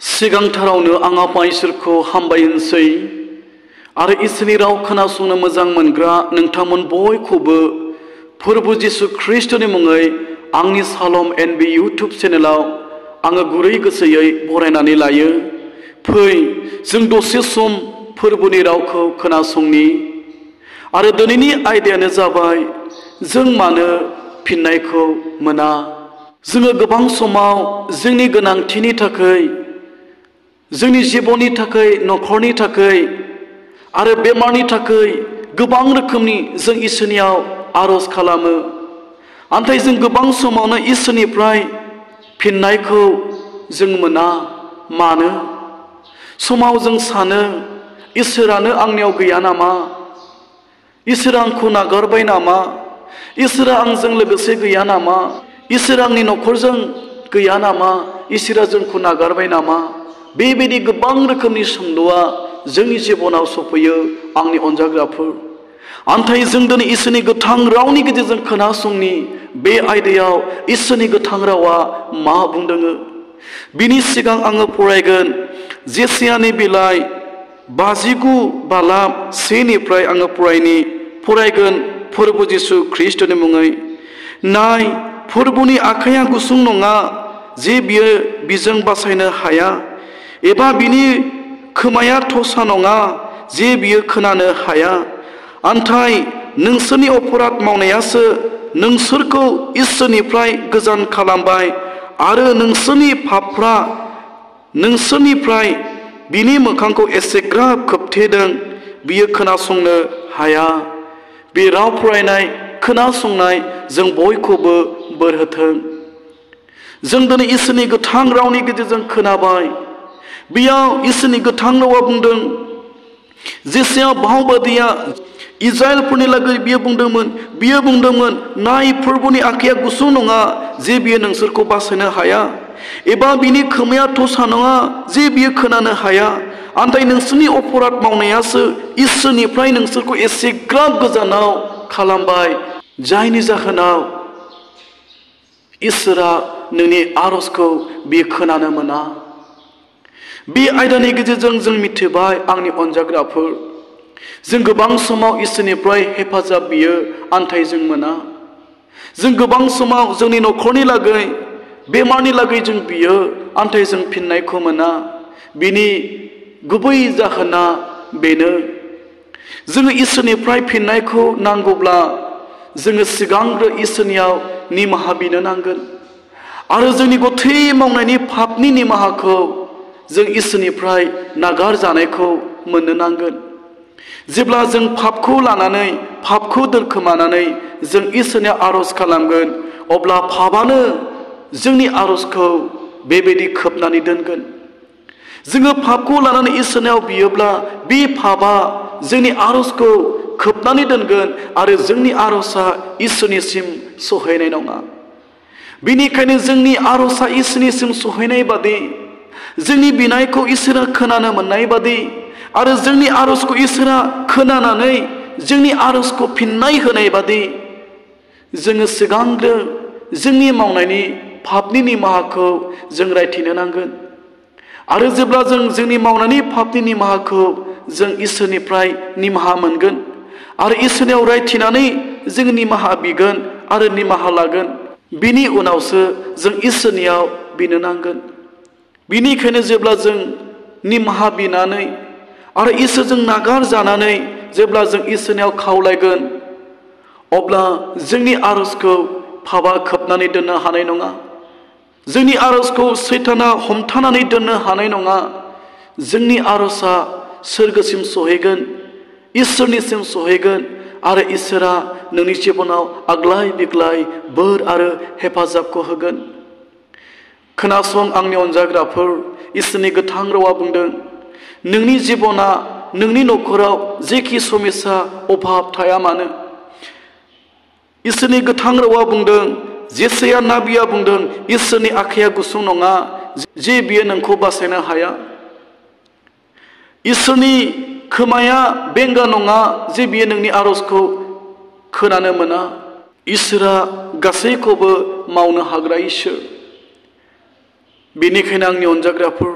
सिगांथारावनो आं आफा इसोरखौ हामबाय होनसै आरो इसोरनि राव खोनासंनो मोजां मोनग्रा नोंथांमोन बयखौबो फोरबु जिसु ख्रीष्टनि मुङै आंनि सालम एनबी इउटुब चेनेलाव आङो गुरै गोसोयै बरायनानै लायो। फै जों दसे सम फोरबुनि रावखौ खोनासंनि आरो दिनैनि आयदायानो जाबाय जों मानो फिननायखौ मोना। जोङो गोबां समाव जोंनि गोनांथिनि थाखाय, जोंनि जिबननि थाखाय, नखरनि थाखाय आरो बेमारनि थाखाय गोबां रोखोमनि जों इसोरनियाव आरज खालामो। नाथाय जों गोबां समावनो इसोरनिफ्राय फिननायखौ जों मोना। मानो? समाव जों सानो इसोरानो आंनियाव गैया नामा? इसोरा आंखौ नागारबाय नामा? इसोरा आंजों लोगोसे गैया नामा? इसोरा आंनि नखरजों गैया नामा? इसोरा जोंखौ नागारबाय नामा? बेबायदि गोबां रोखोमनि सोंलुआ जोंनि जिबनाव सफैयो आंनि अनजाग्राफोर। नाथाय जों दिनै इसोरनि गोथां रावनि गेजेरजों खोनासंनि बे आयदायाव इसोरनि गोथां रावा मा बुंदों। बिनि सिगां आङो फरायगोन जेसायानि बिलाइ 59:1 आङो फरायगोन फोरबु जिसु ख्रीष्टनि मुङै। नाय, फोरबुनि आखाइया गुसुं नङा जे बियो बिजों बासायनो हाया, एबा बिनि खोमाया थसा नङा जे बियो खोनानो हाया। नाथाय नोंसोरनि अपराध मावनायासो नोंसोरखौ इसोरनिफ्राय गोजान खालामबाय आरो नोंसोरनि पापफ्रा नोंसोरनिफ्राय बिनि मोखांखौ एसेग्राब खोबथेदों बियो खोनासंनो हाया। बे राव फरायनाय खोनासंनाय जों बयखौबो बोर होथों। जों दिनै इसोरनि गोथां रावनि गेजेरजों खोनाबाय। बेयाव इसोरनि गोथां रावा बुंदों, जेसाया बावबादिया इजराइलफोरनि लागै बियो बुंदोंमोन, नाय, फोरबुनि आखाइया गुसुं नङा जे बियो नोंसोरखौ बासायनो हाया, एबा बिनि खोमाया थसा नङा जे बियो खोनानो हाया। नाथाय नोंसोरनि अपराध मावनायासो इसोरनिफ्राय नोंसोरखौ एसेग्राब गोजानाव खालामबाय, जायनि जाहोनाव इसोरा नोंनि आरजखौ बियो खोनानो मोना। बे आयदानि गेजेरजों जों मिथिबाय आंनि अनजाग्राफोर, जों गोबां समाव इसोरनिफ्राय हेफाजाब बियो, नाथाय जों मोना। जों गोबां समाव जोंनि नखरनि लागै, बेमारनि लागै जों बियो, नाथाय जों फिननायखौ मोना। बिनि गुबै जाहोना बेनो, जोङो इसोरनिफ्राय फिननायखौ नांगौब्ला जोङो सिगांग्रो इसोरनियाव निमाहा बिनो नांगोन आरो जोंनि गथै मावनायनि पापनि निमाहाखौ जों इसोरनिफ्राय नागारजानायखौ मोननो नांगोन। जेब्ला जों पापखौ लानानै, पापखौ दोरखोमानानै जों इसोरनियाव आरज खालामगोन, अब्ला पापानो जोंनि आरजखौ बेबायदि खोबनानै दोनगोन। जोङो पापखौ लानानै इसोरनियाव बियोब्ला बे पापा जोंनि आरजखौ खोबनानै दोनगोन आरो जोंनि आरजआ इसोरनिसिम सहैनाय नङा। बेनिखायनो जोंनि आरजआ इसोरनिसिम सहैनाय बादि, जोंनि बिनायखौ इसोरा खोनानो मोननाय बादि आरो जोंनि आरजखौ इसोरा खोनानानै जोंनि आरजखौ फिननाय होनाय बादि जोङो सिगांग्रो जोंनि मावनायनि पापनि निमाहाखौ जों रायथिनो नांगोन। आरो जेब्ला जों जोंनि मावनायनि पापनि निमाहाखौ जों इसोरनिफ्राय निमाहा मोनगोन आरो इसोरनियाव रायथिनानै जों निमाहा बिगोन आरो निमाहा लागोन, बिनि उनावसो जों इसोरनियाव बिनो नांगोन। बिनिखायनो जेब्ला जों निमाहा बिनानै आरो इसोरजों नागारजानानै जेब्ला जों इसोरनियाव खावलायगोन, अब्ला जोंनि आरजखौ पापा खोबनानै दोननो हानाय नङा। जोंनि आरजखौ सैताना हमथानानै दोननो हानाय नङा। जोंनि आरजआ सोरगोसिम सहैगोन, इसोरनिसिम सहैगोन आरो इसोरा नोंनि जिबनाव आग्लाय बिग्लाय बोर आरो हेफाजाबखौ होगोन। खोनासं आंनि अनजाग्राफोर, इसोरनि गोथां रावा बुंदों, नोंनि जिबना, नोंनि नखराव जेखि समस्या अभाब थाया मानो, इसोरनि गोथां रावा बुंदों, जेसाया नाबिया बुंदों, इसोरनि आखाइया गुसुं नङा जे बियो नोंखौ बासायनो हाया। इसोरनि खोमाया बेंगा नङा जे बियो नोंनि आरजखौ खोनानो मोना। इसोरा गासैखौबो मावनो हाग्रा इसोर। बेनिखायनो आंनि अनजाग्राफोर,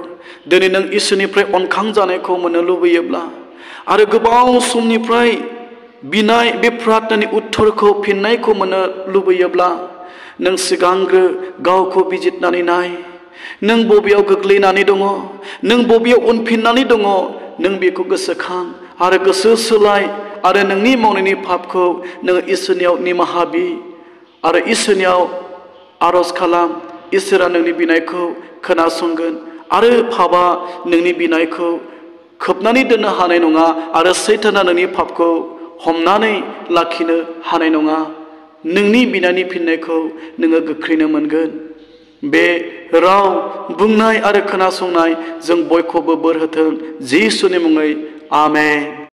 दिनै नों इसोरनिफ्राय अनखांजानायखौ मोननो लुबैयोब्ला आरो गोबाव समनिफ्राय बिनाय बे प्रार्थनानि उत्तरखौ फिननायखौ मोननो लुबैयोब्ला नों सिगांग्रो गावखौ बिजिरनानै नाय। नों बबेयाव गोग्लैनानै दङ, नों बबेयाव उनफिननानै दङ, नों बेखौ गोसोखां आरो गोसो सोलाय आरो नोंनि मावनायनि पापखौ नोङो इसोरनियाव निमाहा बि आरो इसोरनियाव आरज खालाम। इसोरा नोंनि बिनायखौ खोनासंगोन आरो पापआ नोंनि बिनायखौ खोबनानै दोननो हानाय नङा आरो सैताना नोंनि पापखौ हमनानै लाखिनो हानाय नङा। नोंनि बिनायनि फिननायखौ नोङो गोख्रैनो मोनगोन। बे राव बुंनाय आरो खोनासंनाय जों बयखौबो बोर होथों जिसुनि मुङै आमेन।